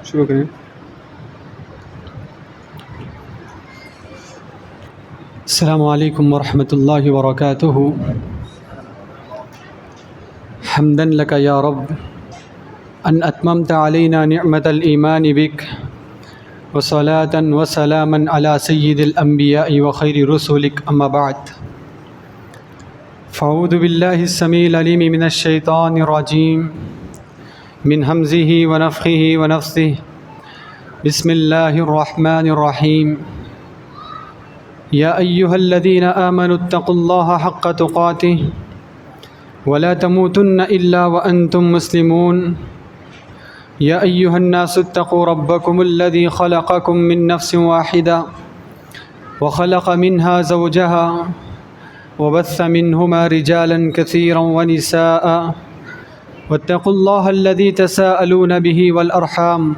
شروع کریں۔ السلام علیکم ورحمۃ اللہ وبرکاتہ۔ حمدا لک یا رب ان اتممت علینا نعمت الایمان بک وصلاۃ وسلاما علی سید الانبیاء وخیر رسولک اما بعد فاعوذ باللہ السمیع العلیم من الشیطان الرجیم من ہمزہ ونفخہ ونفثہ بسم اللہ الرحمن الرحیم یا ایہا الذین آمنوا اتقوا اللہ حق تقاتہ ولا تموتن الا وانتم مسلمون یا ایہا الناس اتقوا ربکم الذی خلقکم من نفس واحدہ وخلق منها زوجها وبث منهما رجالا كثيرا ونساء واتقوا الله الذي تساءلون به والأرحام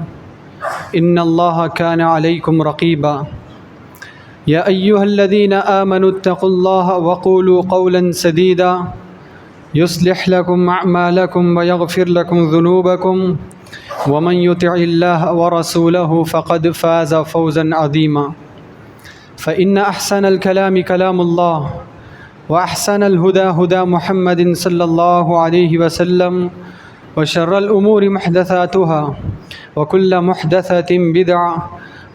إن الله كان عليكم رقيبا يا أيها الذين آمنوا اتقوا الله وقولوا قولا سديدا يصلح لكم أعمالكم ويغفر لكم ذنوبكم ومن يطع الله ورسوله فقد فاز فوزا عظيما فإن أحسن الكلام كلام الله وأحسن الهدى هدى محمد صلى الله عليه وسلم وشر الأمور محدثاتها وكل محدثة بدعة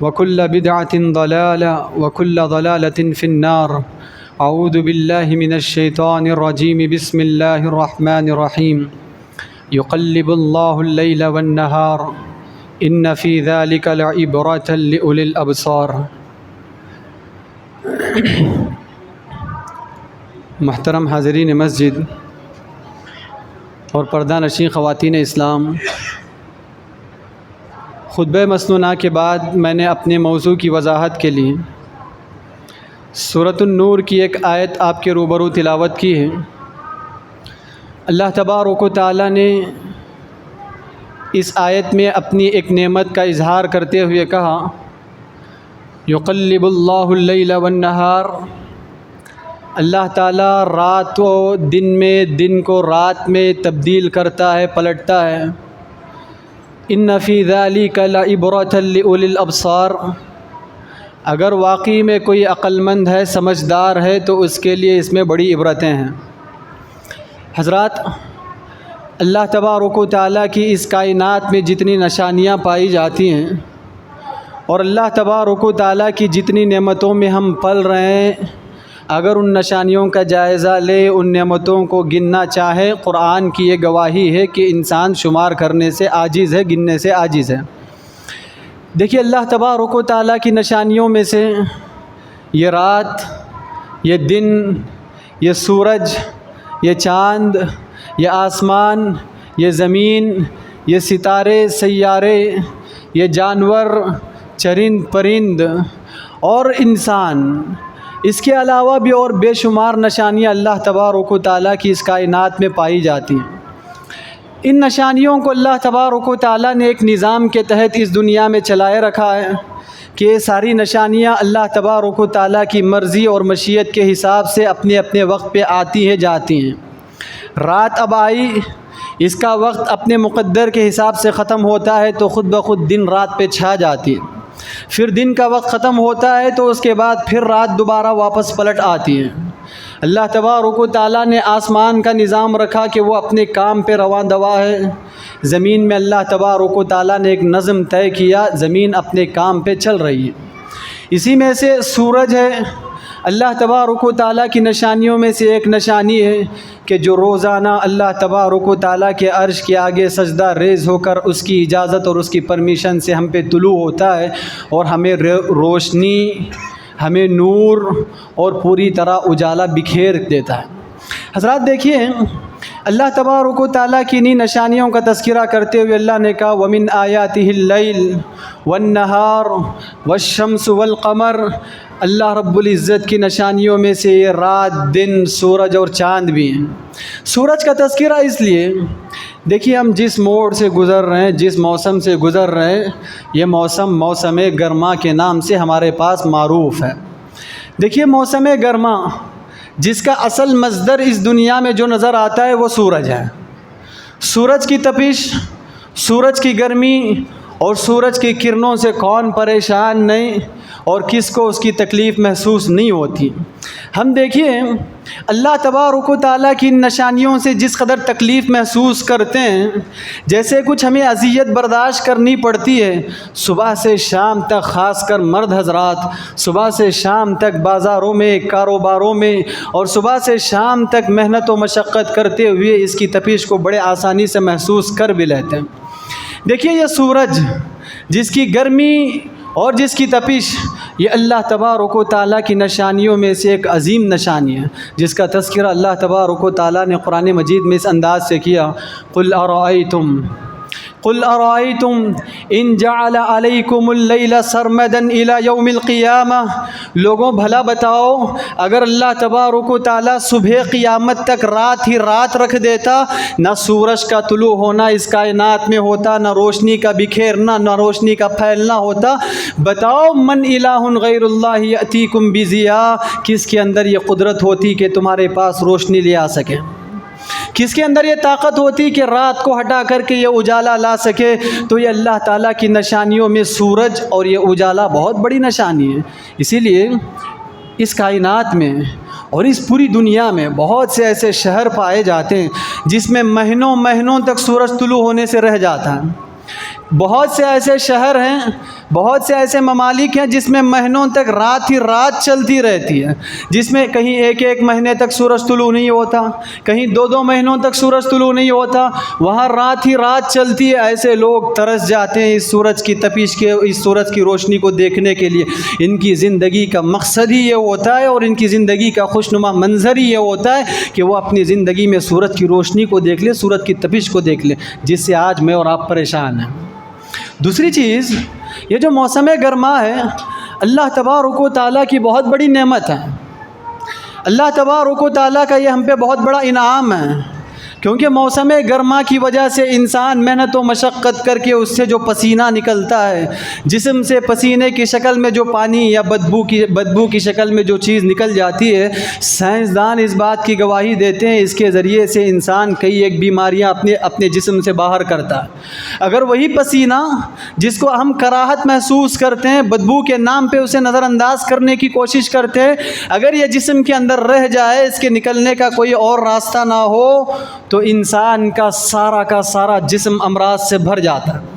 وكل بدعة ضلالة وكل ضلالة في النار أعوذ بالله من الشيطان الرجيم بسم الله الرحمن الرحيم يقلب الله الليل والنهار إن في ذلك لعبرة لأولي الأبصار۔ محترم حاضرین مسجد اور پردہ نشین خواتین اسلام، خطبہ مسنونہ کے بعد میں نے اپنے موضوع کی وضاحت کے لیے سورۃ النور کی ایک آیت آپ کے روبرو تلاوت کی ہے۔ اللہ تبارک و تعالیٰ نے اس آیت میں اپنی ایک نعمت کا اظہار کرتے ہوئے کہا یقلب اللہ اللیل والنہار، اللہ تعالیٰ رات و دن میں، دن کو رات میں تبدیل کرتا ہے، پلٹتا ہے۔ ان فی ذلک لعبرۃ لأولی الابصار، اگر واقعی میں کوئی عقل مند ہے، سمجھدار ہے تو اس کے لیے اس میں بڑی عبرتیں ہیں۔ حضرات، اللہ تبارک و تعالیٰ کی اس کائنات میں جتنی نشانیاں پائی جاتی ہیں اور اللہ تبارک و تعالیٰ کی جتنی نعمتوں میں ہم پل رہے ہیں، اگر ان نشانیوں کا جائزہ لے، ان نعمتوں کو گننا چاہے، قرآن کی یہ گواہی ہے کہ انسان شمار کرنے سے عاجز ہے، گننے سے عاجز ہے۔ دیکھیے، اللہ تبارک و تعالیٰ کی نشانیوں میں سے یہ رات، یہ دن، یہ سورج، یہ چاند، یہ آسمان، یہ زمین، یہ ستارے، سیارے، یہ جانور، چرند پرند اور انسان، اس کے علاوہ بھی اور بے شمار نشانیاں اللہ تبارک و تعالیٰ کی اس کائنات میں پائی جاتی ہیں۔ ان نشانیوں کو اللہ تبارک و تعالیٰ نے ایک نظام کے تحت اس دنیا میں چلائے رکھا ہے کہ یہ ساری نشانیاں اللہ تبارک و تعالیٰ کی مرضی اور مشیت کے حساب سے اپنے اپنے وقت پہ آتی ہیں، جاتی ہیں۔ رات اب آئی، اس کا وقت اپنے مقدر کے حساب سے ختم ہوتا ہے تو خود بخود دن رات پہ چھا جاتی ہے۔ پھر دن کا وقت ختم ہوتا ہے تو اس کے بعد پھر رات دوبارہ واپس پلٹ آتی ہے۔ اللہ تبارک و تعالیٰ نے آسمان کا نظام رکھا کہ وہ اپنے کام پہ رواں دوا ہے۔ زمین میں اللہ تبارک و تعالیٰ نے ایک نظم طے کیا، زمین اپنے کام پہ چل رہی ہے۔ اسی میں سے سورج ہے، اللہ تبارک و تعالیٰ کی نشانیوں میں سے ایک نشانی ہے کہ جو روزانہ اللہ تبارک و تعالیٰ کے عرش کے آگے سجدہ ریز ہو کر اس کی اجازت اور اس کی پرمیشن سے ہم پہ طلوع ہوتا ہے اور ہمیں روشنی، ہمیں نور اور پوری طرح اجالا بکھیر دیتا ہے۔ حضرات دیکھیے، اللہ تبارک و تعالیٰ کی انہی نشانیوں کا تذکرہ کرتے ہوئے اللہ نے کہا وَمِنْ آیَاتِهِ اللَّيْلُ وَالنَّهَارُ وَالشَّمْسُ وَالْقَمَرُ، اللہ رب العزت کی نشانیوں میں سے یہ رات، دن، سورج اور چاند بھی ہیں۔ سورج کا تذکرہ اس لیے، دیکھیے ہم جس موڑ سے گزر رہے ہیں، جس موسم سے گزر رہے ہیں، یہ موسم گرما کے نام سے ہمارے پاس معروف ہے۔ دیکھیے موسم گرما جس کا اصل مصدر اس دنیا میں جو نظر آتا ہے وہ سورج ہے۔ سورج کی تپش، سورج کی گرمی اور سورج کی کرنوں سے کون پریشان نہیں اور کس کو اس کی تکلیف محسوس نہیں ہوتی۔ ہم دیکھیے اللہ تبارک و تعالیٰ کی نشانیوں سے جس قدر تکلیف محسوس کرتے ہیں، جیسے کچھ ہمیں اذیت برداشت کرنی پڑتی ہے، صبح سے شام تک، خاص کر مرد حضرات صبح سے شام تک بازاروں میں، کاروباروں میں، اور صبح سے شام تک محنت و مشقت کرتے ہوئے اس کی تپش کو بڑے آسانی سے محسوس کر بھی لیتے ہیں۔ دیکھیے یہ سورج جس کی گرمی اور جس کی تپش، یہ اللہ تبارک و تعالیٰ کی نشانیوں میں سے ایک عظیم نشانی ہے، جس کا تذکرہ اللہ تبارک و تعالیٰ نے قرآن مجید میں اس انداز سے کیا، قل ارائیتم ان جعل علیکم اللیل سرمدا الی یوم القیامہ، لوگوں بھلا بتاؤ اگر اللہ تبارک و تعالیٰ صبح قیامت تک رات ہی رات رکھ دیتا، نہ سورج کا طلوع ہونا اس کائنات میں ہوتا، نہ روشنی کا بکھیرنا، نہ روشنی کا پھیلنا ہوتا، بتاؤ من الہ غیر اللہ یأتیکم بضیاء، کس کے اندر یہ قدرت ہوتی کہ تمہارے پاس روشنی لے آ سکے، کس کے اندر یہ طاقت ہوتی کہ رات کو ہٹا کر کے یہ اجالا لا سکے؟ تو یہ اللہ تعالیٰ کی نشانیوں میں سورج اور یہ اجالا بہت بڑی نشانی ہے۔ اسی لیے اس کائنات میں اور اس پوری دنیا میں بہت سے ایسے شہر پائے جاتے ہیں جس میں مہینوں مہینوں تک سورج طلوع ہونے سے رہ جاتا ہے۔ بہت سے ایسے شہر ہیں، بہت سے ایسے ممالک ہیں جس میں مہینوں تک رات ہی رات چلتی رہتی ہے، جس میں کہیں ایک مہینے تک سورج طلوع نہیں ہوتا، کہیں دو مہینوں تک سورج طلوع نہیں ہوتا، وہاں رات ہی رات چلتی ہے۔ ایسے لوگ ترس جاتے ہیں اس سورج کی تپش کے، اس سورج کی روشنی کو دیکھنے کے لیے۔ ان کی زندگی کا مقصد ہی یہ ہوتا ہے اور ان کی زندگی کا خوشنما منظر ہی یہ ہوتا ہے کہ وہ اپنی زندگی میں سورج کی روشنی کو دیکھ لے، سورج کی تپش کو دیکھ لے، جس سے آج میں اور آپ پریشان ہیں۔ دوسری چیز، یہ جو موسم گرما ہے اللہ تبارک و تعالیٰ کی بہت بڑی نعمت ہے۔ اللہ تبارک و تعالیٰ کا یہ ہم پہ بہت بڑا انعام ہے، کیونکہ موسم گرما کی وجہ سے انسان محنت و مشقت کر کے اس سے جو پسینہ نکلتا ہے، جسم سے پسینے کی شکل میں جو پانی یا بدبو کی شکل میں جو چیز نکل جاتی ہے، سائنسدان اس بات کی گواہی دیتے ہیں اس کے ذریعے سے انسان کئی ایک بیماریاں اپنے جسم سے باہر کرتا ہے۔ اگر وہی پسینہ جس کو ہم کراہت محسوس کرتے ہیں، بدبو کے نام پہ اسے نظر انداز کرنے کی کوشش کرتے ہیں، اگر یہ جسم کے اندر رہ جائے، اس کے نکلنے کا کوئی اور راستہ نہ ہو، تو انسان کا سارا جسم امراض سے بھر جاتا ہے،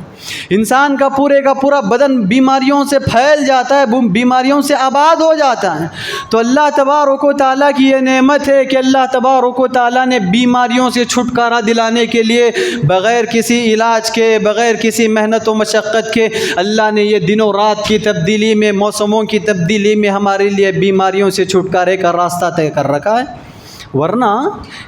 انسان کا پورا بدن بیماریوں سے پھیل جاتا ہے، بیماریوں سے آباد ہو جاتا ہے۔ تو اللہ تبارک و تعالیٰ کی یہ نعمت ہے کہ اللہ تبارک و تعالیٰ نے بیماریوں سے چھٹکارا دلانے کے لیے بغیر کسی علاج کے، بغیر کسی محنت و مشقت کے، اللہ نے یہ دن و رات کی تبدیلی میں، موسموں کی تبدیلی میں ہمارے لیے بیماریوں سے چھٹکارے کا راستہ طے کر رکھا ہے۔ ورنہ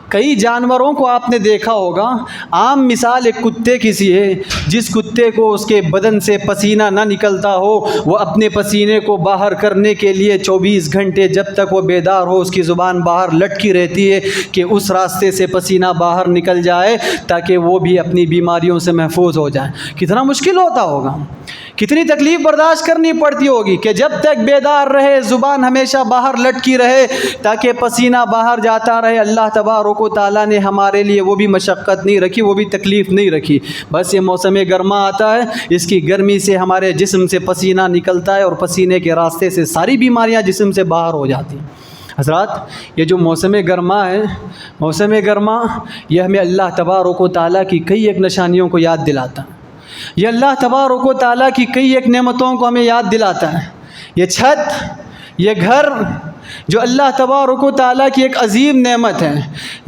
کئی جانوروں کو آپ نے دیکھا ہوگا، عام مثال ایک کتے کی سی ہے، جس کتے کو اس کے بدن سے پسینہ نہ نکلتا ہو، وہ اپنے پسینے کو باہر کرنے کے لیے 24 گھنٹے جب تک وہ بیدار ہو اس کی زبان باہر لٹکی رہتی ہے کہ اس راستے سے پسینہ باہر نکل جائے تاکہ وہ بھی اپنی بیماریوں سے محفوظ ہو جائے۔ کتنا مشکل ہوتا ہوگا، کتنی تکلیف برداشت کرنی پڑتی ہوگی کہ جب تک بیدار رہے، زبان ہمیشہ باہر لٹکی رہے تاکہ پسینہ باہر جاتا رہے۔ اللہ تبارک و تعالیٰ نے ہمارے لیے وہ بھی مشقت نہیں رکھی، وہ بھی تکلیف نہیں رکھی، بس یہ موسم گرما آتا ہے، اس کی گرمی سے ہمارے جسم سے پسینہ نکلتا ہے اور پسینے کے راستے سے ساری بیماریاں جسم سے باہر ہو جاتی ہیں۔ حضرات، یہ جو موسم گرما ہے، موسم گرما یہ ہمیں اللہ تبارک و تعالیٰ کی کئی ایک نشانیوں کو یاد دلاتا ہے، یہ اللہ تبارک و تعالیٰ کی کئی ایک نعمتوں کو ہمیں یاد دلاتا ہے۔ یہ چھت، یہ گھر جو اللہ تبارک و تعالیٰ کی ایک عظیم نعمت ہے،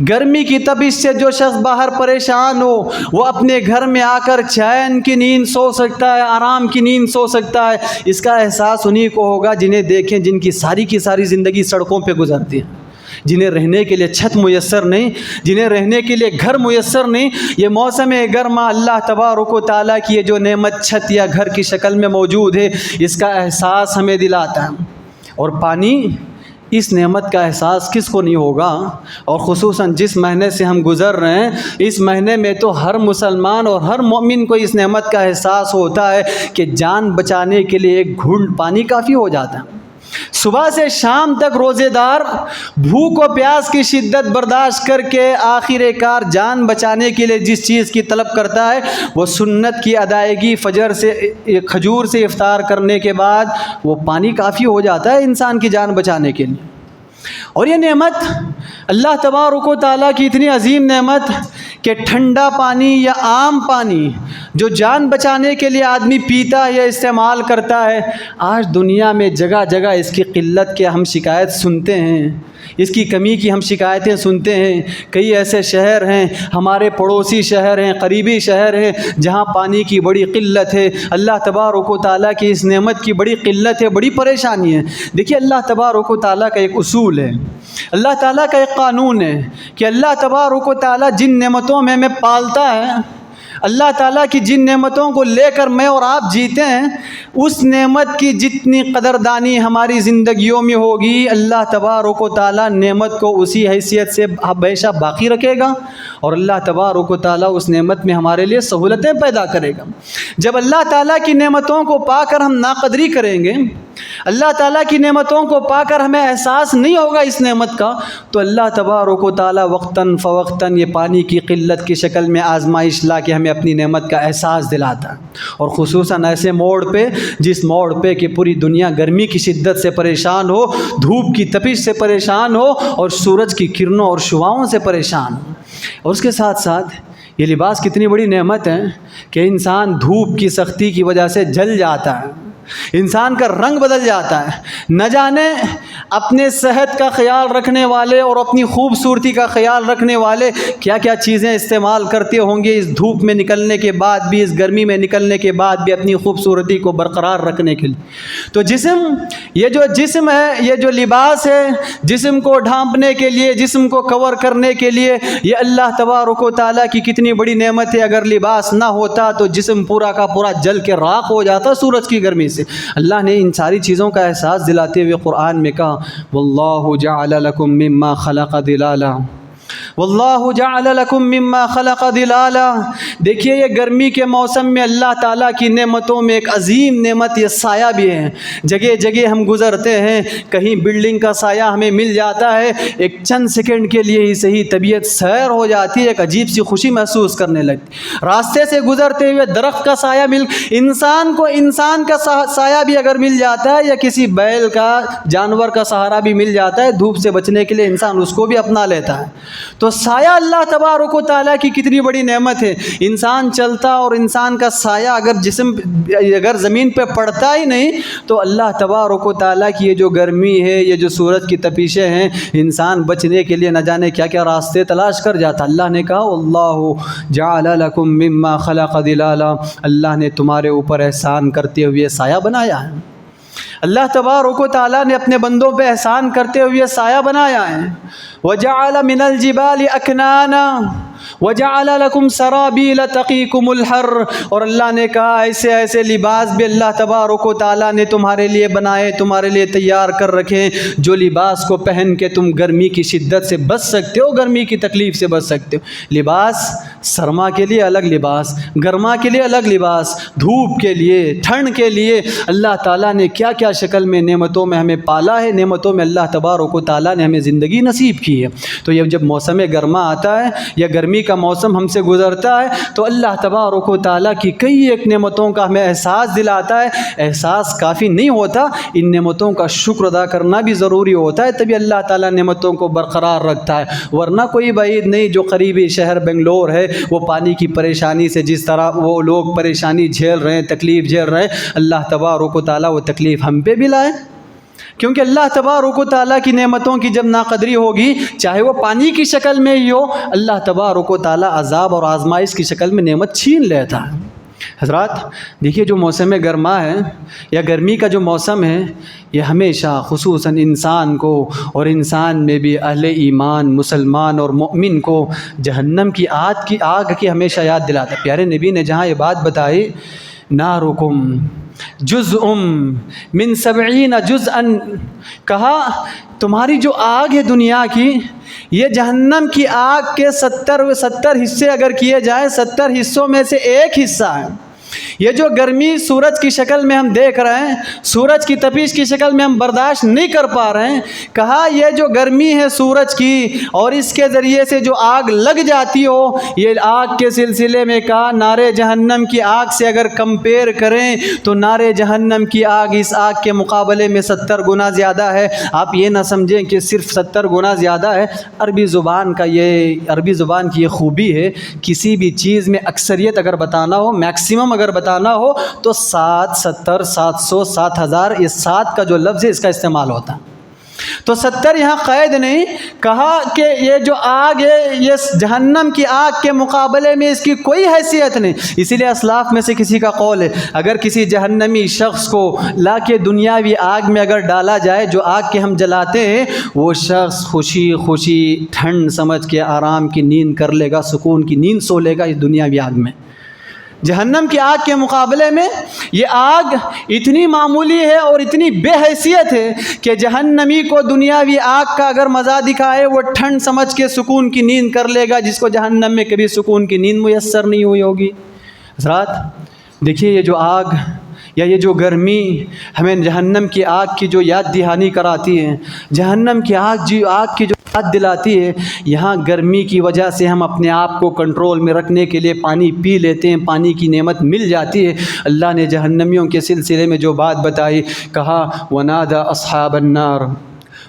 گرمی کی تپش سے جو شخص باہر پریشان ہو، وہ اپنے گھر میں آ کر چین کی نیند سو سکتا ہے، آرام کی نیند سو سکتا ہے۔ اس کا احساس انہی کو ہوگا جنہیں دیکھیں جن کی ساری زندگی سڑکوں پہ گزرتی ہے، جنہیں رہنے کے لیے چھت میسر نہیں، جنہیں رہنے کے لیے گھر میسر نہیں۔ یہ موسم گرما اللہ تبارک و تعالیٰ کی یہ جو نعمت چھت یا گھر کی شکل میں موجود ہے، اس کا احساس ہمیں دلاتا ہے۔ اور پانی، اس نعمت کا احساس کس کو نہیں ہوگا؟ اور خصوصاً جس مہینے سے ہم گزر رہے ہیں، اس مہینے میں تو ہر مسلمان اور ہر مومن کو اس نعمت کا احساس ہوتا ہے کہ جان بچانے کے لیے ایک گھونٹ پانی کافی ہو جاتا ہے۔ صبح سے شام تک روزے دار بھوک و پیاس کی شدت برداشت کر کے آخر کار جان بچانے کے لیے جس چیز کی طلب کرتا ہے وہ سنت کی ادائیگی، فجر سے کھجور سے افطار کرنے کے بعد وہ پانی کافی ہو جاتا ہے انسان کی جان بچانے کے لیے۔ اور یہ نعمت اللہ تبارک و تعالیٰ کی اتنی عظیم نعمت کہ ٹھنڈا پانی یا عام پانی جو جان بچانے کے لیے آدمی پیتا ہے یا استعمال کرتا ہے، آج دنیا میں جگہ جگہ اس کی قلت کے ہم شکایت سنتے ہیں، اس کی کمی کی ہم شکایتیں سنتے ہیں۔ کئی ایسے شہر ہیں، ہمارے پڑوسی شہر ہیں، قریبی شہر ہیں، جہاں پانی کی بڑی قلت ہے۔ اللہ تبارک و تعالیٰ کی اس نعمت کی بڑی قلت ہے، بڑی پریشانی ہے۔ دیکھیے اللہ تبارک و تعالیٰ کا ایک اصول ہے، اللہ تعالیٰ کا ایک قانون ہے کہ اللہ تبارک و تعالیٰ جن نعمتوں میں ہمیں پالتا ہے، اللہ تعالیٰ کی جن نعمتوں کو لے کر میں اور آپ جیتے ہیں، اس نعمت کی جتنی قدردانی ہماری زندگیوں میں ہوگی، اللہ تبارک و تعالیٰ نعمت کو اسی حیثیت سے ہمیشہ باقی رکھے گا، اور اللہ تبارک و تعالیٰ اس نعمت میں ہمارے لیے سہولتیں پیدا کرے گا۔ جب اللہ تعالیٰ کی نعمتوں کو پا کر ہم ناقدری کریں گے، اللہ تعالیٰ کی نعمتوں کو پا کر ہمیں احساس نہیں ہوگا اس نعمت کا، تو اللہ تبارک و تعالیٰ وقتاً فوقتاً یہ پانی کی قلت کی شکل میں آزمائش لا کے ہمیں اپنی نعمت کا احساس دلاتا ہے۔ اور خصوصاً ایسے موڑ پہ جس موڑ پہ کہ پوری دنیا گرمی کی شدت سے پریشان ہو، دھوپ کی تپش سے پریشان ہو، اور سورج کی کرنوں اور شعاؤں سے پریشان ہو۔ اور اس کے ساتھ ساتھ یہ لباس کتنی بڑی نعمت ہے کہ انسان دھوپ کی سختی کی وجہ سے جل جاتا ہے، انسان کا رنگ بدل جاتا ہے۔ نہ جانے اپنے صحت کا خیال رکھنے والے اور اپنی خوبصورتی کا خیال رکھنے والے کیا کیا چیزیں استعمال کرتے ہوں گے اس دھوپ میں نکلنے کے بعد بھی، اس گرمی میں نکلنے کے بعد بھی اپنی خوبصورتی کو برقرار رکھنے کے لیے۔ تو یہ جو جسم ہے، یہ جو لباس ہے، جسم کو ڈھانپنے کے لیے، جسم کو کور کرنے کے لیے، یہ اللہ تبارک و تعالیٰ کی کتنی بڑی نعمت ہے۔ اگر لباس نہ ہوتا تو جسم پورا کا پورا جل کے راکھ ہو جاتا سورج کی گرمی سے۔ اللہ نے ان ساری چیزوں کا احساس دلاتے ہوئے قرآن میں کہا واللہ جعل لکم مما خلق ظلالا، واللہ جعل لکم مما خلق ظلالا۔ دیکھیے یہ گرمی کے موسم میں اللہ تعالیٰ کی نعمتوں میں ایک عظیم نعمت یہ سایہ بھی ہے۔ جگہ جگہ ہم گزرتے ہیں، کہیں بلڈنگ کا سایہ ہمیں مل جاتا ہے، ایک چند سیکنڈ کے لیے ہی صحیح طبیعت سیر ہو جاتی ہے، ایک عجیب سی خوشی محسوس کرنے لگتی۔ راستے سے گزرتے ہوئے درخت کا سایہ انسان کا سایہ بھی اگر مل جاتا ہے، یا کسی بیل کا، جانور کا سہارا بھی مل جاتا ہے دھوپ سے بچنے کے لیے، انسان اس کو بھی اپنا لیتا ہے۔ تو سایہ اللہ تبارک و تعالیٰ کی کتنی بڑی نعمت ہے۔ انسان چلتا اور انسان کا سایہ اگر زمین پہ پڑتا ہی نہیں تو اللہ تبارک و تعالیٰ کی یہ جو گرمی ہے، یہ جو سورج کی تپیشیں ہیں، انسان بچنے کے لیے نہ جانے کیا کیا راستے تلاش کر جاتا۔ اللہ نے کہا اللہ جعل لکم مما خلق ظلالا، اللہ نے تمہارے اوپر احسان کرتے ہوئے سایہ بنایا ہے۔ اللہ تبارک و تعالیٰ نے اپنے بندوں پہ احسان کرتے ہوئے سایہ بنایا ہے۔ وَجَعَلَ مِنَ الْجِبَالِ أَكْنَانًا وَجَعَلَ لَكُمْ سَرَابِيلَ تَقِيكُمُ الْحَرَّ، اور اللہ نے کہا ایسے ایسے لباس بھی اللہ تبارک و تعالیٰ نے تمہارے لیے بنائے، تمہارے لیے تیار کر رکھے، جو لباس کو پہن کے تم گرمی کی شدت سے بچ سکتے ہو، گرمی کی تکلیف سے بچ سکتے ہو۔ لباس سرما کے لیے الگ لباس، گرما کے لیے الگ لباس، دھوپ کے لیے، ٹھنڈ کے لیے اللہ تعالیٰ نے کیا کیا شکل میں نعمتوں میں ہمیں پالا ہے، نعمتوں میں اللہ تبارک و تعالیٰ نے ہمیں زندگی نصیب کی ہے۔ تو یہ جب موسم گرما آتا ہے یا گرمی کا موسم ہم سے گزرتا ہے تو اللہ تبارک و تعالیٰ کی کئی ایک نعمتوں کا ہمیں احساس دلاتا ہے۔ احساس کافی نہیں ہوتا، ان نعمتوں کا شکر ادا کرنا بھی ضروری ہوتا ہے، تبھی اللہ تعالیٰ نعمتوں کو برقرار رکھتا ہے۔ ورنہ کوئی بعید نہیں، جو قریبی شہر بنگلور ہے، وہ پانی کی پریشانی سے جس طرح وہ لوگ پریشانی جھیل رہے ہیں، تکلیف جھیل رہے ہیں، اللہ تبارک و تعالیٰ وہ تکلیف ہم پہ بھی لائے، کیونکہ اللہ تبارک و تعالیٰ کی نعمتوں کی جب ناقدری ہوگی، چاہے وہ پانی کی شکل میں ہی ہو، اللہ تبارک و تعالیٰ عذاب اور آزمائش کی شکل میں نعمت چھین لیتا ہے۔ حضرات دیکھیے جو موسم گرما ہے یا گرمی کا جو موسم ہے، یہ ہمیشہ خصوصاً انسان کو، اور انسان میں بھی اہل ایمان مسلمان اور مؤمن کو جہنم کی آگ کی ہمیشہ یاد دلاتا ہے۔ پیارے نبی نے جہاں یہ بات بتائی، نارکم جزء من 70 جزءا، کہا تمہاری جو آگ ہے دنیا کی، یہ جہنم کی آگ کے 70 حصے اگر کیے جائیں، 70 حصوں میں سے ایک حصہ ہے۔ یہ جو گرمی سورج کی شکل میں ہم دیکھ رہے ہیں، سورج کی تپش کی شکل میں ہم برداشت نہیں کر پا رہے ہیں، کہا یہ جو گرمی ہے سورج کی اور اس کے ذریعے سے جو آگ لگ جاتی ہو، یہ آگ کے سلسلے میں کہا نارے جہنم کی آگ سے اگر کمپیئر کریں تو نارے جہنم کی آگ اس آگ کے مقابلے میں 70 گنا زیادہ ہے۔ آپ یہ نہ سمجھیں کہ صرف 70 گنا زیادہ ہے، عربی زبان کی یہ خوبی ہے، کسی بھی چیز میں اکثریت اگر بتانا ہو، میکسیمم اگر بتانا ہو تو 60 70 700 7000، یہ 7 کا جو لفظ ہے اس کا استعمال ہوتا ہے۔ تو 70 یہاں قید نہیں، کہا کہ یہ جو آگ ہے یہ جہنم کی آگ کے مقابلے میں اس کی کوئی حیثیت نہیں۔ اسی لیے اسلاف میں سے کسی کا قول ہے اگر کسی جہنمی شخص کو لا کے دنیاوی آگ میں اگر ڈالا جائے، جو آگ کے ہم جلاتے ہیں، وہ شخص خوشی خوشی ٹھنڈ سمجھ کے آرام کی نیند کر لے گا، سکون کی نیند سو لے گا اس دنیاوی آگ میں۔ جہنم کی آگ کے مقابلے میں یہ آگ اتنی معمولی ہے اور اتنی بے حیثیت ہے کہ جہنمی کو دنیاوی آگ کا اگر مزہ دکھائے وہ ٹھنڈ سمجھ کے سکون کی نیند کر لے گا، جس کو جہنم میں کبھی سکون کی نیند میسر نہیں ہوئی ہوگی۔ حضرات دیکھیے، یہ جو آگ یا یہ جو گرمی ہمیں جہنم کی آگ کی جو یاد دہانی کراتی ہے، جہنم کی آگ کی جو یاد دلاتی ہے، یہاں گرمی کی وجہ سے ہم اپنے آپ کو کنٹرول میں رکھنے کے لیے پانی پی لیتے ہیں، پانی کی نعمت مل جاتی ہے۔ اللہ نے جہنمیوں کے سلسلے میں جو بات بتائی، کہا وَنَادَى أَصْحَابَ النَّارِ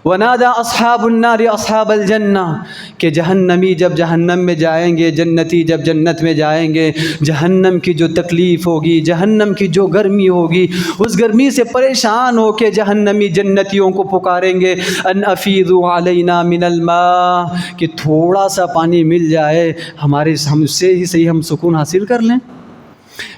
وَنَادَى أَصْحَابُ النَّارِ أَصْحَابَ الْجَنَّةِ کہ جہنمی جب جہنم میں جائیں گے، جنتی جب جنت میں جائیں گے، جہنم کی جو تکلیف ہوگی، جہنم کی جو گرمی ہوگی، اس گرمی سے پریشان ہو کے جہنمی جنتیوں کو پکاریں گے ان افیضوا علینا من الماء کہ تھوڑا سا پانی مل جائے، ہم سے ہی صحیح ہم سکون حاصل کر لیں۔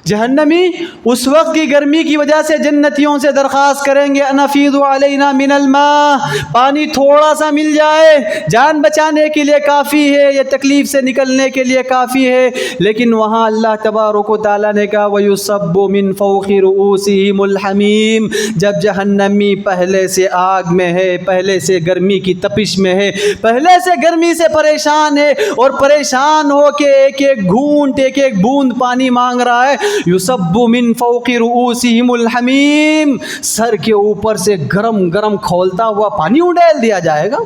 جہنمی اس وقت کی گرمی کی وجہ سے جنتیوں سے درخواست کریں گے ان افیضوا علینا من الماء، پانی تھوڑا سا مل جائے، جان بچانے کے لیے کافی ہے، یہ تکلیف سے نکلنے کے لیے کافی ہے۔ لیکن وہاں اللہ تبارک و تعالیٰ نے کہا وَيُصَبُّ مِن فَوْقِ رُؤُوسِهِمُ الْحَمِيمُ جب جہنمی پہلے سے آگ میں ہے، پہلے سے گرمی کی تپش میں ہے، پہلے سے گرمی سے پریشان ہے اور پریشان ہو کے ایک ایک گھونٹ ایک ایک بوند پانی مانگ رہا ہے، یُصَبُّ مِن فَوْقِ رُؤُوسِهِمُ الْحَمِيمُ سر کے اوپر سے گرم گرم کھولتا ہوا پانی اڈیل دیا جائے گا،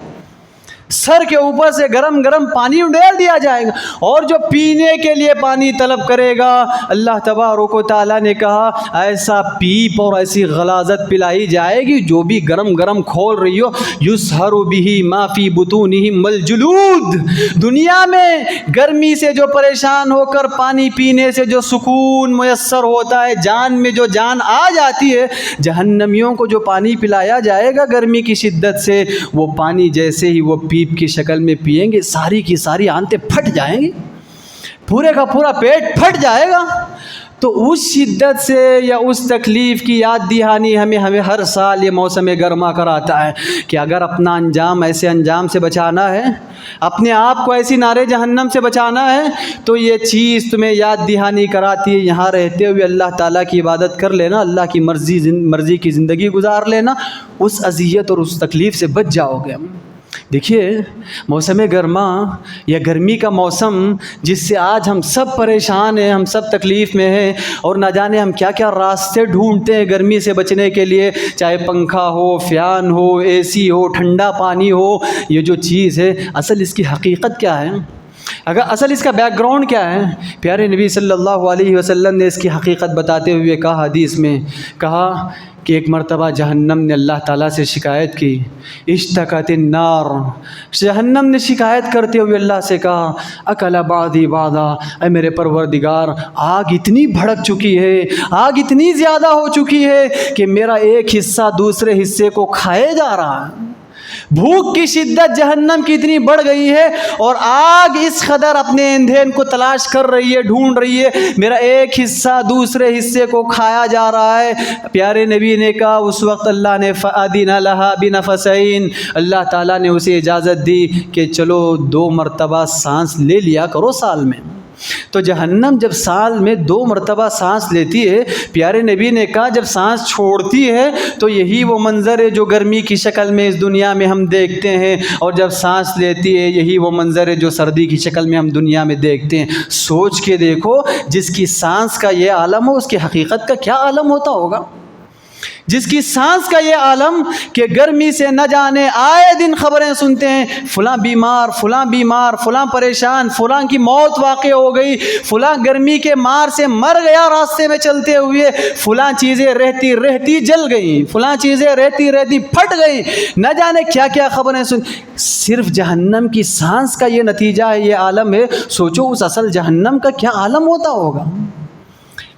سر کے اوپر سے گرم گرم پانی اڈیل دیا جائے گا، اور جو پینے کے لیے پانی طلب کرے گا اللہ تبارک و تعالیٰ نے کہا ایسا پیپ اور ایسی غلاظت پلائی جائے گی جو بھی گرم گرم کھول رہی ہو، یُسْحَرُ بِهِ مَا فِي بُطُونِهِمْ وَالْجُلُودُ دنیا میں گرمی سے جو پریشان ہو کر پانی پینے سے جو سکون میسر ہوتا ہے، جان میں جو جان آ جاتی ہے، جہنمیوں کو جو پانی پلایا جائے گا گرمی کی شدت سے، وہ پانی جیسے ہی وہ پیپ کی شکل میں پیئیں گے، ساری کی ساری آنتیں پھٹ جائیں گی، پورے کا پورا پیٹ پھٹ جائے گا۔ تو اس شدت سے یا اس تکلیف کی یاد دہانی ہمیں ہر سال یہ موسم گرما کراتا ہے کہ اگر اپنا انجام ایسے انجام سے بچانا ہے، اپنے آپ کو ایسی نارے جہنم سے بچانا ہے، تو یہ چیز تمہیں یاد دہانی کراتی ہے، یہاں رہتے ہوئے اللہ تعالیٰ کی عبادت کر لینا، اللہ کی مرضی کی زندگی گزار لینا، اس اذیت اور اس تکلیف سے بچ جاؤ گے۔ دیکھیے موسم گرما یا گرمی کا موسم جس سے آج ہم سب پریشان ہیں، ہم سب تکلیف میں ہیں، اور نہ جانے ہم کیا کیا راستے ڈھونڈتے ہیں گرمی سے بچنے کے لیے، چاہے پنکھا ہو، فیان ہو، اے سی ہو، ٹھنڈا پانی ہو، یہ جو چیز ہے اصل اس کی حقیقت کیا ہے؟ اگر اصل اس کا بیک گراؤنڈ کیا ہے؟ پیارے نبی صلی اللہ علیہ وسلم نے اس کی حقیقت بتاتے ہوئے کہا، حدیث میں کہا کہ ایک مرتبہ جہنم نے اللہ تعالیٰ سے شکایت کی، اشتکت النار، جہنم نے شکایت کرتے ہوئے اللہ سے کہا اکل بعضی بعضا، اے میرے پروردگار آگ اتنی بھڑک چکی ہے، آگ اتنی زیادہ ہو چکی ہے کہ میرا ایک حصہ دوسرے حصے کو کھائے جا رہا ہے، بھوک کی شدت جہنم کی اتنی بڑھ گئی ہے اور آگ اس قدر اپنے ایندھن کو تلاش کر رہی ہے، ڈھونڈ رہی ہے، میرا ایک حصہ دوسرے حصے کو کھایا جا رہا ہے۔ پیارے نبی نے کہا اس وقت اللہ نے فَأَذِنَ لَهَا بِنَفَسَيْن، اللہ تعالیٰ نے اسے اجازت دی کہ چلو 2 مرتبہ سانس لے لیا کرو سال میں، تو جہنم جب سال میں 2 مرتبہ سانس لیتی ہے، پیارے نبی نے کہا جب سانس چھوڑتی ہے تو یہی وہ منظر ہے جو گرمی کی شکل میں اس دنیا میں ہم دیکھتے ہیں، اور جب سانس لیتی ہے یہی وہ منظر ہے جو سردی کی شکل میں ہم دنیا میں دیکھتے ہیں۔ سوچ کے دیکھو، جس کی سانس کا یہ عالم ہو اس کی حقیقت کا کیا عالم ہوتا ہوگا؟ جس کی سانس کا یہ عالم کہ گرمی سے نہ جانے آئے دن خبریں سنتے ہیں، فلاں بیمار، فلاں بیمار، فلاں پریشان، فلاں کی موت واقع ہو گئی، فلاں گرمی کے مار سے مر گیا راستے میں چلتے ہوئے، فلاں چیزیں رہتی رہتی جل گئیں، فلاں چیزیں رہتی رہتی پھٹ گئیں، نہ جانے کیا کیا خبریں سن۔ صرف جہنم کی سانس کا یہ نتیجہ ہے، یہ عالم ہے۔ سوچو اس اصل جہنم کا کیا عالم ہوتا ہوگا،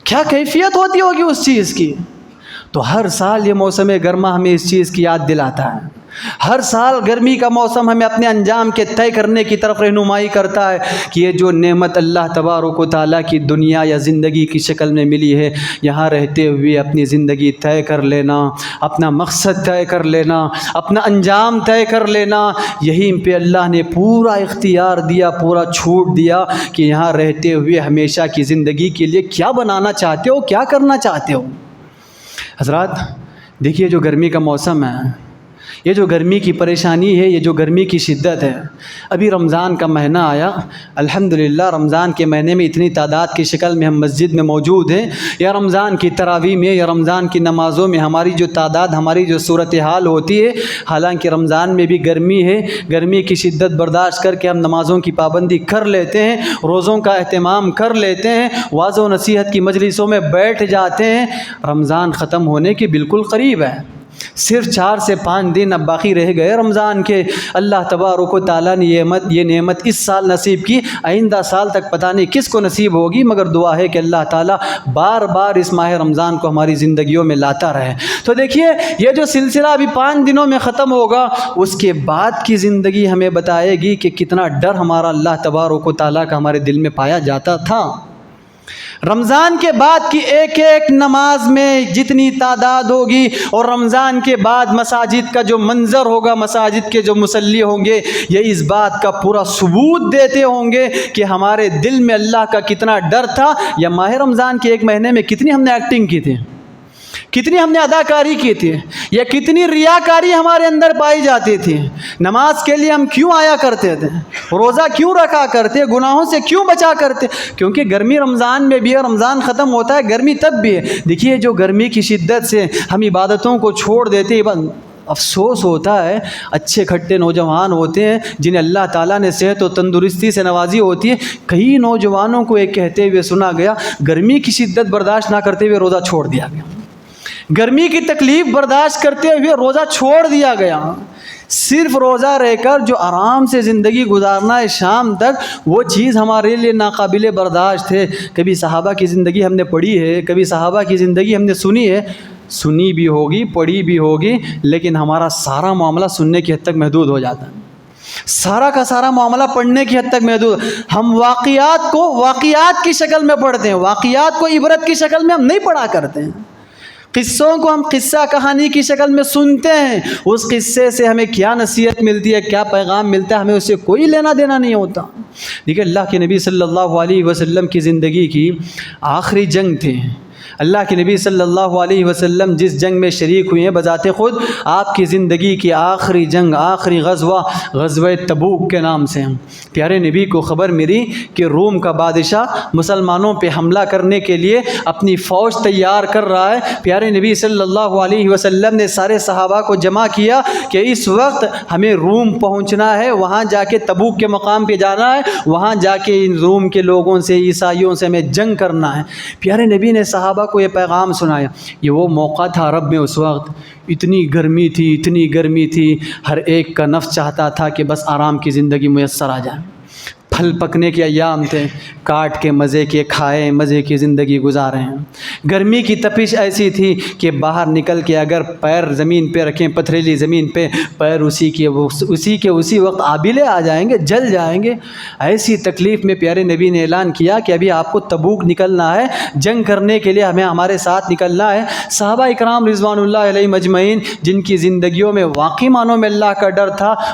کیا کیفیت ہوتی ہوگی اس چیز کی۔ تو ہر سال یہ موسم گرما ہمیں اس چیز کی یاد دلاتا ہے، ہر سال گرمی کا موسم ہمیں اپنے انجام کے طے کرنے کی طرف رہنمائی کرتا ہے کہ یہ جو نعمت اللہ تبارک و تعالیٰ کی دنیا یا زندگی کی شکل میں ملی ہے، یہاں رہتے ہوئے اپنی زندگی طے کر لینا، اپنا مقصد طے کر لینا، اپنا انجام طے کر لینا، یہیں پہ اللہ نے پورا اختیار دیا، پورا چھوٹ دیا کہ یہاں رہتے ہوئے ہمیشہ کی زندگی کے لیے کیا بنانا چاہتے ہو، کیا کرنا چاہتے ہو۔ حضرات دیکھیے، جو گرمی کا موسم ہے، یہ جو گرمی کی پریشانی ہے، یہ جو گرمی کی شدت ہے، ابھی رمضان کا مہینہ آیا، الحمدللہ رمضان کے مہینے میں اتنی تعداد کی شکل میں ہم مسجد میں موجود ہیں، یا رمضان کی تراویح میں یا رمضان کی نمازوں میں ہماری جو تعداد، ہماری جو صورتحال ہوتی ہے، حالانکہ رمضان میں بھی گرمی ہے، گرمی کی شدت برداشت کر کے ہم نمازوں کی پابندی کر لیتے ہیں، روزوں کا اہتمام کر لیتے ہیں، وعظ و نصیحت کی مجلسوں میں بیٹھ جاتے ہیں۔ رمضان ختم ہونے کے بالکل قریب ہے، صرف 4 سے 5 دن اب باقی رہ گئے رمضان کے۔ اللہ تبارک و تعالیٰ نے یہ نعمت اس سال نصیب کی، آئندہ سال تک پتہ نہیں کس کو نصیب ہوگی، مگر دعا ہے کہ اللہ تعالیٰ بار بار اس ماہ رمضان کو ہماری زندگیوں میں لاتا رہے۔ تو دیکھیے، یہ جو سلسلہ ابھی 5 دنوں میں ختم ہوگا، اس کے بعد کی زندگی ہمیں بتائے گی کہ کتنا ڈر ہمارا اللہ تبارک و تعالیٰ کا ہمارے دل میں پایا جاتا تھا۔ رمضان کے بعد کی ایک ایک نماز میں جتنی تعداد ہوگی، اور رمضان کے بعد مساجد کا جو منظر ہوگا، مساجد کے جو مصلی ہوں گے، یہ اس بات کا پورا ثبوت دیتے ہوں گے کہ ہمارے دل میں اللہ کا کتنا ڈر تھا، یا ماہ رمضان کے ایک مہینے میں کتنی ہم نے ایکٹنگ کی تھی، کتنی ہم نے اداکاری کی تھی، یا کتنی ریاکاری ہمارے اندر پائی جاتی تھی۔ نماز کے لیے ہم کیوں آیا کرتے تھے، روزہ کیوں رکھا کرتے، گناہوں سے کیوں بچا کرتے، کیونکہ گرمی رمضان میں بھی ہے، رمضان ختم ہوتا ہے گرمی تب بھی ہے۔ دیکھیے، جو گرمی کی شدت سے ہم عبادتوں کو چھوڑ دیتے ہیں، افسوس ہوتا ہے، اچھے کھٹے نوجوان ہوتے ہیں جنہیں اللہ تعالیٰ نے صحت و تندرستی سے نوازی ہوتی ہے۔ کئی نوجوانوں کو ایک کہتے ہوئے سنا گیا، گرمی کی شدت برداشت نہ کرتے ہوئے روزہ چھوڑ دیا گیا، گرمی کی تکلیف برداشت کرتے ہوئے روزہ چھوڑ دیا گیا۔ صرف روزہ رہ کر جو آرام سے زندگی گزارنا ہے شام تک، وہ چیز ہمارے لیے ناقابل برداشت ہے۔ کبھی صحابہ کی زندگی ہم نے پڑھی ہے، کبھی صحابہ کی زندگی ہم نے سنی ہے، سنی بھی ہوگی، پڑھی بھی ہوگی، لیکن ہمارا سارا معاملہ سننے کی حد تک محدود ہو جاتا ہے، سارا کا سارا معاملہ پڑھنے کی حد تک محدود۔ ہم واقعات کو واقعات کی شکل میں پڑھتے ہیں، واقعات کو عبرت کی شکل میں ہم نہیں پڑھا کرتے ہیں۔ قصوں کو ہم قصہ کہانی کی شکل میں سنتے ہیں، اس قصے سے ہمیں کیا نصیحت ملتی ہے، کیا پیغام ملتا ہے، ہمیں اس سے کوئی لینا دینا نہیں ہوتا۔ دیکھیے، اللہ کے نبی صلی اللہ علیہ وسلم کی زندگی کی آخری جنگ تھی۔ اللہ کے نبی صلی اللہ علیہ وسلم جس جنگ میں شریک ہوئے ہیں، بذات خود آپ کی زندگی کی آخری جنگ، آخری غزوہ تبوک کے نام سے ہیں۔ پیارے نبی کو خبر ملی کہ روم کا بادشاہ مسلمانوں پہ حملہ کرنے کے لیے اپنی فوج تیار کر رہا ہے۔ پیارے نبی صلی اللہ علیہ وسلم نے سارے صحابہ کو جمع کیا کہ اس وقت ہمیں روم پہنچنا ہے، وہاں جا کے تبوک کے مقام پہ جانا ہے، وہاں جا کے ان روم کے لوگوں سے، عیسائیوں سے ہمیں جنگ کرنا ہے۔ پیارے نبی نے صحابہ کو یہ پیغام سنایا۔ یہ وہ موقع تھا عرب میں، اس وقت اتنی گرمی تھی، اتنی گرمی تھی، ہر ایک کا نفس چاہتا تھا کہ بس آرام کی زندگی میسر آ جائے۔ پھل پکنے کے ایام تھے، کاٹ کے مزے کے کھائے، مزے کی زندگی گزارے ہیں۔ گرمی کی تپش ایسی تھی کہ باہر نکل کے اگر پیر زمین پہ رکھیں، پتھریلی زمین پہ، پیر اسی کے اسی وقت آبلے آ جائیں گے، جل جائیں گے۔ ایسی تکلیف میں پیارے نبی نے اعلان کیا کہ ابھی آپ کو تبوک نکلنا ہے، جنگ کرنے کے لیے ہمیں ہمارے ساتھ نکلنا ہے۔ صحابہ اکرام رضوان اللہ علیہ مجمعین، جن کی زندگیوں میں واقعی معنوں میں اللہ کا ڈر تھا،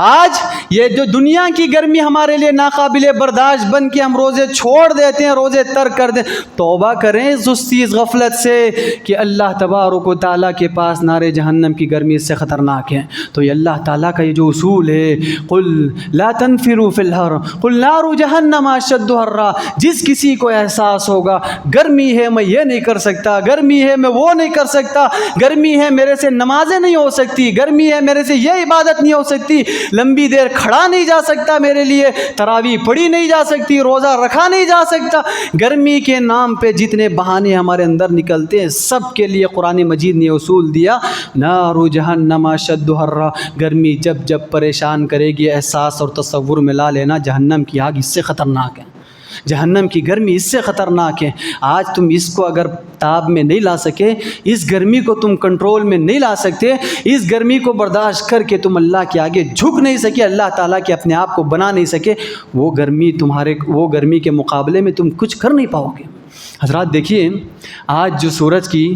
آج یہ جو دنیا کی گرمی ہمارے لیے ناقابل برداشت بن کے ہم روزے چھوڑ دیتے ہیں، روزے ترک کر دیں، توبہ کریں سستی اس غفلت سے کہ اللہ تبارک و تعالیٰ کے پاس نار جہنم کی گرمی اس سے خطرناک ہے۔ تو یہ اللہ تعالیٰ کا یہ جو اصول ہے، قل لا تنفروا فی الحر قل نار جہنم اشد حرا، جس کسی کو احساس ہوگا گرمی ہے میں یہ نہیں کر سکتا، گرمی ہے میں وہ نہیں کر سکتا، گرمی ہے میرے سے نمازیں نہیں ہو سکتی، گرمی ہے میرے سے یہ عبادت نہیں ہو سکتی، لمبی دیر کھڑا نہیں جا سکتا، میرے لیے تراویح پڑھی نہیں جا سکتی، روزہ رکھا نہیں جا سکتا، گرمی کے نام پہ جتنے بہانے ہمارے اندر نکلتے ہیں سب کے لیے قرآن مجید نے اصول دیا، نار جہنم اشد حرا، گرمی جب جب پریشان کرے گی احساس اور تصور میں لا لینا جہنم کی آگ اس سے خطرناک ہے، جہنم کی گرمی اس سے خطرناک ہے۔ آج تم اس کو اگر تاب میں نہیں لا سکے، اس گرمی کو تم کنٹرول میں نہیں لا سکتے، اس گرمی کو برداشت کر کے تم اللہ کے آگے جھک نہیں سکے، اللہ تعالیٰ کے اپنے آپ کو بنا نہیں سکے، وہ گرمی کے مقابلے میں تم کچھ کر نہیں پاؤ گے۔ حضرات دیکھیے آج جو سورج کی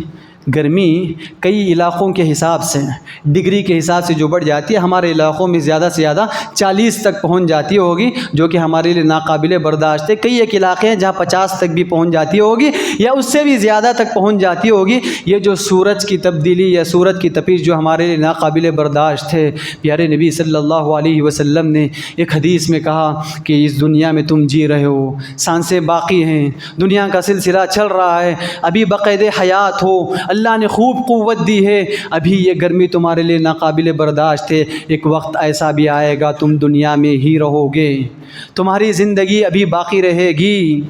گرمی کئی علاقوں کے حساب سے ڈگری کے حساب سے جو بڑھ جاتی ہے، ہمارے علاقوں میں زیادہ سے زیادہ 40 تک پہنچ جاتی ہوگی، جو کہ ہمارے لیے ناقابل برداشت ہے۔ کئی ایک علاقے ہیں جہاں 50 تک بھی پہنچ جاتی ہوگی یا اس سے بھی زیادہ تک پہنچ جاتی ہوگی۔ یہ جو سورج کی تبدیلی یا سورج کی تپش جو ہمارے لیے ناقابل برداشت ہے، پیارے نبی صلی اللہ علیہ وسلم نے ایک حدیث میں کہا کہ اس دنیا میں تم جی رہے ہو، سانسیں باقی ہیں، دنیا کا سلسلہ چل رہا ہے، ابھی بقید حیات ہو، اللہ نے خوب قوت دی ہے، ابھی یہ گرمی تمہارے لیے ناقابل برداشت ہے، ایک وقت ایسا بھی آئے گا تم دنیا میں ہی رہو گے، تمہاری زندگی ابھی باقی رہے گی،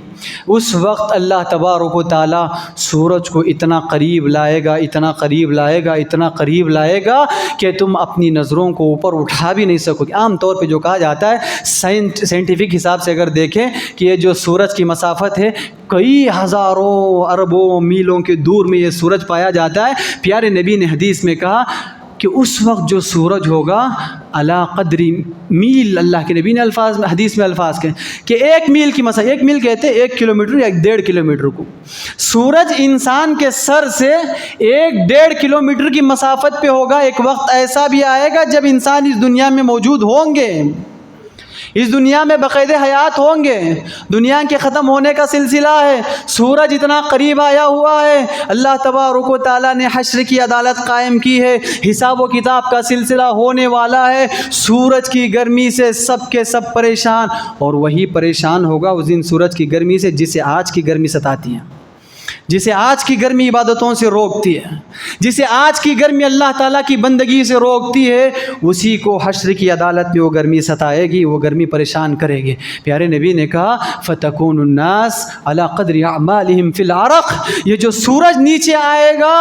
اس وقت اللہ تبارک و تعالیٰ سورج کو اتنا قریب لائے گا، اتنا قریب لائے گا، اتنا قریب لائے گا کہ تم اپنی نظروں کو اوپر اٹھا بھی نہیں سکو گے۔ عام طور پہ جو کہا جاتا ہے سائنٹیفک حساب سے اگر دیکھیں کہ یہ جو سورج کی مسافت ہے کئی ہزاروں اربوں میلوں کے دور میں یہ سورج پایا جاتا ہے، پیارے نبی نے حدیث میں کہا کہ اس وقت جو سورج ہوگا علی قدر میل، اللہ کے نبی نے حدیث میں الفاظ کہیں کہ 1 میل کی مسافت، 1 میل کہتے ہیں 1 کلومیٹر یا 1.5 کلومیٹر کو، سورج انسان کے سر سے 1.5 کلومیٹر کی مسافت پہ ہوگا۔ ایک وقت ایسا بھی آئے گا جب انسان اس دنیا میں موجود ہوں گے، اس دنیا میں بقید حیات ہوں گے، دنیا کے ختم ہونے کا سلسلہ ہے، سورج اتنا قریب آیا ہوا ہے، اللہ تبارک و تعالیٰ نے حشر کی عدالت قائم کی ہے، حساب و کتاب کا سلسلہ ہونے والا ہے، سورج کی گرمی سے سب کے سب پریشان، اور وہی پریشان ہوگا اس دن سورج کی گرمی سے جسے آج کی گرمی ستاتی ہے، جسے آج کی گرمی عبادتوں سے روکتی ہے، جسے آج کی گرمی اللہ تعالیٰ کی بندگی سے روکتی ہے، اسی کو حشر کی عدالت میں وہ گرمی ستائے گی، وہ گرمی پریشان کرے گی۔ پیارے نبی نے کہا فَتَكُونُ النَّاسِ عَلَى قَدْرِ أَعْمَالِهِمْ فِي الْعَرَقِ، یہ جو سورج نیچے آئے گا،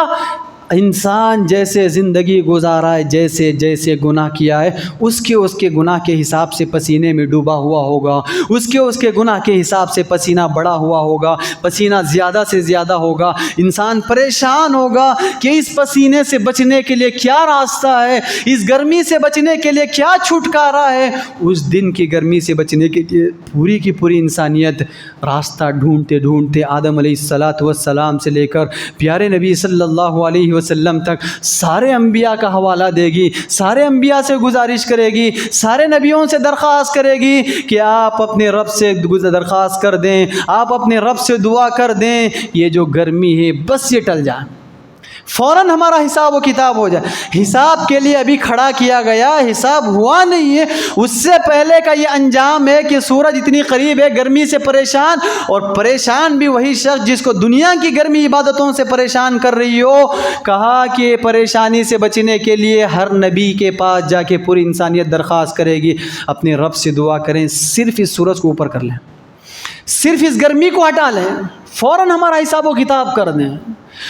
انسان جیسے زندگی گزارا ہے، جیسے جیسے گناہ کیا ہے، اس کے گناہ کے حساب سے پسینے میں ڈوبا ہوا ہوگا، اس کے گناہ کے حساب سے پسینہ بڑا ہوا ہوگا، پسینہ زیادہ سے زیادہ ہوگا، انسان پریشان ہوگا کہ اس پسینے سے بچنے کے لیے کیا راستہ ہے، اس گرمی سے بچنے کے لیے کیا چھٹکارا ہے۔ اس دن کی گرمی سے بچنے کے لیے پوری کی پوری انسانیت راستہ ڈھونڈتے ڈھونڈتے آدم علیہ السلام سے لے کر پیارے نبی صلی اللہ علیہ وسلم تک سارے انبیاء کا حوالہ دے گی، سارے انبیاء سے گزارش کرے گی، سارے نبیوں سے درخواست کرے گی کہ آپ اپنے رب سے درخواست کر دیں، آپ اپنے رب سے دعا کر دیں، یہ جو گرمی ہے بس یہ ٹل جائے، فوراً ہمارا حساب و کتاب ہو جائے۔ حساب کے لیے ابھی کھڑا کیا گیا، حساب ہوا نہیں ہے، اس سے پہلے کا یہ انجام ہے کہ سورج اتنی قریب ہے، گرمی سے پریشان، اور پریشان بھی وہی شخص جس کو دنیا کی گرمی عبادتوں سے پریشان کر رہی ہو۔ کہا کہ پریشانی سے بچنے کے لیے ہر نبی کے پاس جا کے پوری انسانیت درخواست کرے گی، اپنے رب سے دعا کریں صرف اس سورج کو اوپر کر لیں، صرف اس گرمی کو ہٹا لیں، فوراً ہمارا حساب و کتاب کر دیں،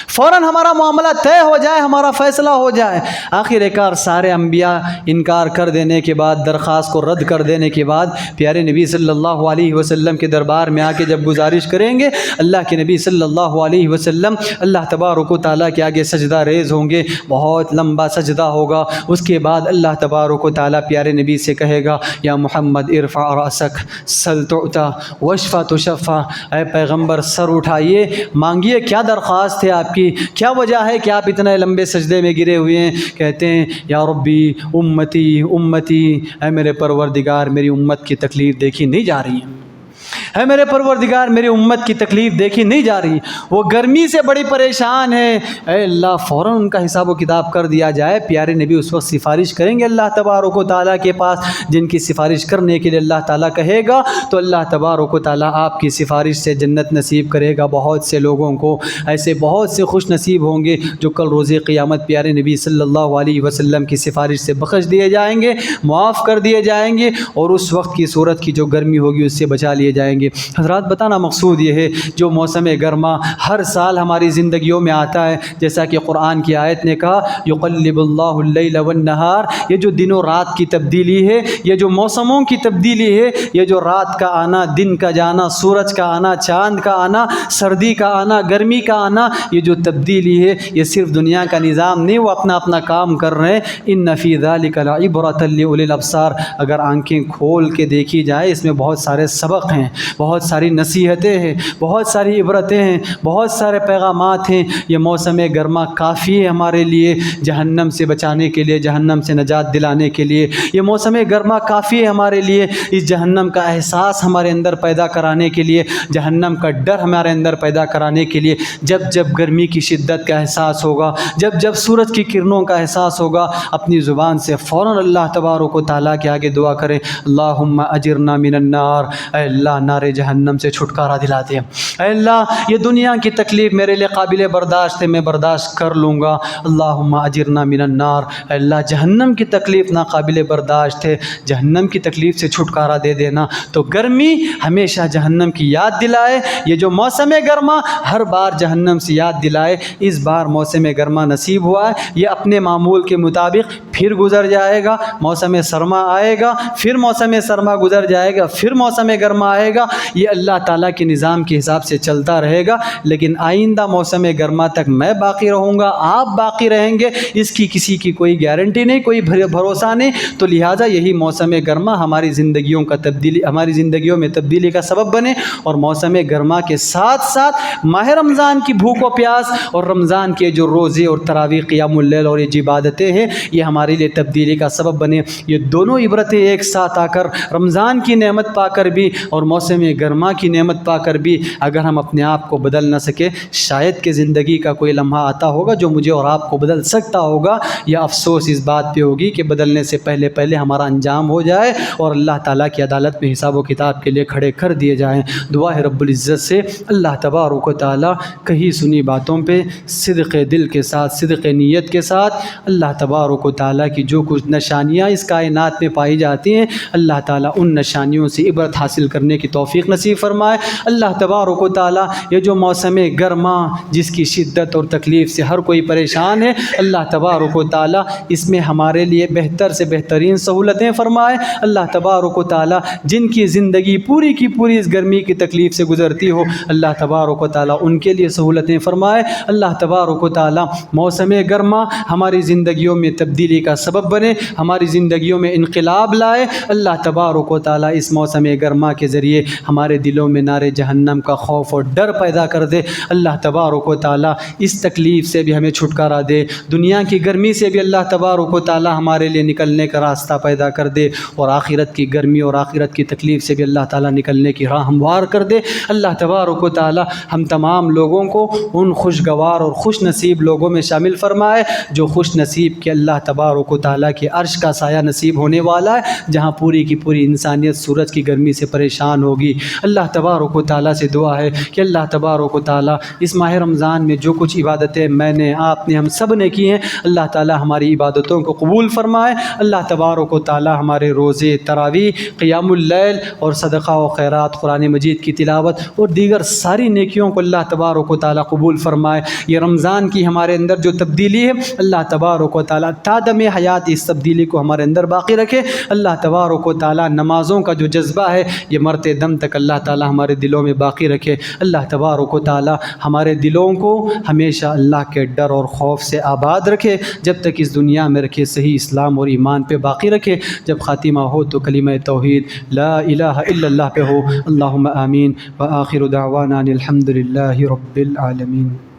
فوراً ہمارا معاملہ طے ہو جائے، ہمارا فیصلہ ہو جائے۔ آخر کار سارے انبیاء انکار کر دینے کے بعد، درخواست کو رد کر دینے کے بعد، پیارے نبی صلی اللہ علیہ وسلم کے دربار میں آ کے جب گزارش کریں گے، اللہ کے نبی صلی اللہ علیہ وسلم اللہ تبارک و تعالیٰ کے آگے سجدہ ریز ہوں گے، بہت لمبا سجدہ ہوگا۔ اس کے بعد اللہ تبارک و تعالیٰ پیارے نبی سے کہے گا یا محمد ارفع رأسک سل تعطا واشفع تشفع، اے پیغمبر سر اٹھائیے، مانگیے کیا درخواست ہے آپ کی؟ کیا وجہ ہے کہ آپ اتنے لمبے سجدے میں گرے ہوئے ہیں؟ کہتے ہیں یا ربی امتی امتی، اے میرے پروردگار میری امت کی تکلیف دیکھی نہیں جا رہی ہے، اے میرے پروردگار میری امت کی تکلیف دیکھی نہیں جا رہی، وہ گرمی سے بڑی پریشان ہے، اے اللہ فوراً ان کا حساب و کتاب کر دیا جائے۔ پیارے نبی اس وقت سفارش کریں گے اللہ تبارک و تعالیٰ کے پاس، جن کی سفارش کرنے کے لیے اللہ تعالیٰ کہے گا تو اللہ تبارک و تعالیٰ آپ کی سفارش سے جنت نصیب کرے گا بہت سے لوگوں کو۔ ایسے بہت سے خوش نصیب ہوں گے جو کل روز قیامت پیارے نبی صلی اللہ علیہ وسلم کی سفارش سے بخش دیے جائیں گے، معاف کر دیے جائیں گے، اور اس وقت کی صورت کی جو گرمی ہوگی اس سے بچا لیے جائیں گے۔ حضرات بتانا مقصود یہ ہے جو موسم گرما ہر سال ہماری زندگیوں میں آتا ہے، جیسا کہ قرآن کی آیت نے کہا یقلب اللہ اللیل والنہار، یہ جو دن و رات کی تبدیلی ہے، یہ جو موسموں کی تبدیلی ہے، یہ جو رات کا آنا، دن کا جانا، سورج کا آنا، چاند کا آنا، سردی کا آنا، گرمی کا آنا، یہ جو تبدیلی ہے یہ صرف دنیا کا نظام نہیں، وہ اپنا اپنا کام کر رہے ہیں۔ ان فی ذلک لعبرۃ لاولی الابصار، اگر آنکھیں کھول کے دیکھی جائے اس میں بہت سارے سبق ہیں، بہت ساری نصیحتیں ہیں، بہت ساری عبرتیں ہیں، بہت سارے پیغامات ہیں۔ یہ موسم گرما کافی ہے ہمارے لیے جہنم سے بچانے کے لیے، جہنم سے نجات دلانے کے لیے۔ یہ موسم گرما کافی ہے ہمارے لیے اس جہنم کا احساس ہمارے اندر پیدا کرانے کے لیے، جہنم کا ڈر ہمارے اندر پیدا کرانے کے لیے۔ جب جب گرمی کی شدت کا احساس ہوگا، جب جب سورج کی کرنوں کا احساس ہوگا، اپنی زبان سے فوراً اللہ تبارک و تعالیٰ کے آگے دعا کریں اللہم اجرنا من النار، اے اللہ نار جہنم سے چھٹکارا دلا دے، اے اللہ یہ دنیا کی تکلیف میرے لیے قابل برداشت ہے، میں برداشت کر لوں گا، اللہم اجرنا من النار، اے اللہ جہنم کی تکلیف ناقابل برداشت ہے، جہنم کی تکلیف سے چھٹکارا دے دینا۔ تو گرمی ہمیشہ جہنم کی یاد دلائے، یہ جو موسم گرما ہر بار جہنم سے یاد دلائے۔ اس بار موسم گرما نصیب ہوا ہے، یہ اپنے معمول کے مطابق پھر گزر جائے گا، موسم سرما آئے گا، پھر موسم سرما گزر جائے گا، پھر موسم گرما آئے گا، یہ اللہ تعالیٰ کے نظام کے حساب سے چلتا رہے گا۔ لیکن آئندہ موسم گرما تک میں باقی رہوں گا، آپ باقی رہیں گے، اس کی کسی کی کوئی گارنٹی نہیں، کوئی بھروسہ نہیں۔ تو لہٰذا یہی موسم گرما ہماری زندگیوں کا تبدیلی، ہماری زندگیوں میں تبدیلی کا سبب بنے، اور موسم گرما کے ساتھ ساتھ ماہ رمضان کی بھوک و پیاس اور رمضان کے جو روزے اور تراویح قیام اللیل اور یہ عبادتیں ہیں یہ ہمارے لیے تبدیلی کا سبب بنے۔ یہ دونوں عبرتیں ایک ساتھ آ کر رمضان کی نعمت پا کر بھی اور موسم گرما کی نعمت پا کر بھی اگر ہم اپنے آپ کو بدل نہ سکے، شاید کہ زندگی کا کوئی لمحہ آتا ہوگا جو مجھے اور آپ کو بدل سکتا ہوگا، یا افسوس اس بات پہ ہوگی کہ بدلنے سے پہلے پہلے ہمارا انجام ہو جائے اور اللہ تعالیٰ کی عدالت میں حساب و کتاب کے لیے کھڑے کر دیے جائیں۔ دعا ہے رب العزت سے اللہ تبارک و تعالیٰ کہی سنی باتوں پہ صدق دل کے ساتھ، صدق نیت کے ساتھ اللہ تبارک و تعالیٰ کی جو کچھ نشانیاں اس کائنات میں پائی جاتی ہیں، اللہ تعالیٰ ان نشانیوں سے عبرت حاصل کرنے کی توفیق نصیب فرمائے۔ اللہ تبارک و تعالیٰ یہ جو موسم گرما جس کی شدت اور تکلیف سے ہر کوئی پریشان ہے، اللہ تبارک و تعالیٰ اس میں ہمارے لیے بہتر سے بہترین سہولتیں فرمائے۔ اللہ تبارک و تعالیٰ جن کی زندگی پوری کی پوری اس گرمی کی تکلیف سے گزرتی ہو، اللہ تبارک و تعالیٰ ان کے لیے سہولتیں فرمائے۔ اللہ تبارک و تعالیٰ موسم گرما ہماری زندگیوں میں تبدیلی کا سبب بنے، ہماری زندگیوں میں انقلاب لائے۔ اللہ تبارک و تعالیٰ اس موسم گرما کے ذریعے ہمارے دلوں میں نار جہنم کا خوف اور ڈر پیدا کر دے۔ اللہ تبارک و تعالیٰ اس تکلیف سے بھی ہمیں چھٹکارا دے، دنیا کی گرمی سے بھی اللہ تبارک و تعالیٰ ہمارے لیے نکلنے کا راستہ پیدا کر دے، اور آخرت کی گرمی اور آخرت کی تکلیف سے بھی اللہ تعالیٰ نکلنے کی راہ ہموار کر دے۔ اللہ تبارک و تعالیٰ ہم تمام لوگوں کو ان خوشگوار اور خوش نصیب لوگوں میں شامل فرمائے جو خوش نصیب کے اللہ تبارک و تعالیٰ کے عرش کا سایہ نصیب ہونے والا ہے، جہاں پوری کی پوری انسانیت سورج کی گرمی سے پریشان ہوگی۔ اللہ تبارک و تعالیٰ سے دعا ہے کہ اللہ تبارک و تعالیٰ اس ماہ رمضان میں جو کچھ عبادتیں میں نے، آپ نے، ہم سب نے کی ہیں، اللہ تعالیٰ ہماری عبادتوں کو قبول فرمائے۔ اللہ تبارک و تعالیٰ ہمارے روزے، تراویح، قیام اللیل اور صدقہ و خیرات، قرآن مجید کی تلاوت اور دیگر ساری نیکیوں کو اللہ تبارک و تعالیٰ قبول فرمائے۔ یہ رمضان کی ہمارے اندر جو تبدیلی ہے، اللہ تبارک و تعالیٰ تا دم حیات اس تبدیلی کو ہمارے اندر باقی رکھے۔ اللہ تبارک و تعالیٰ نمازوں کا جو جذبہ ہے یہ مرتے دم تک اللہ تعالیٰ ہمارے دلوں میں باقی رکھے۔ اللہ تبارک و تعالیٰ ہمارے دلوں کو ہمیشہ اللہ کے ڈر اور خوف سے آباد رکھے، جب تک اس دنیا میں رکھے صحیح اسلام اور ایمان پہ باقی رکھے، جب خاتمہ ہو تو کلمہ توحید لا الہ الا اللہ پہ ہو۔ اللہم آمین، وآخر دعوانا الحمد للہ رب العالمین۔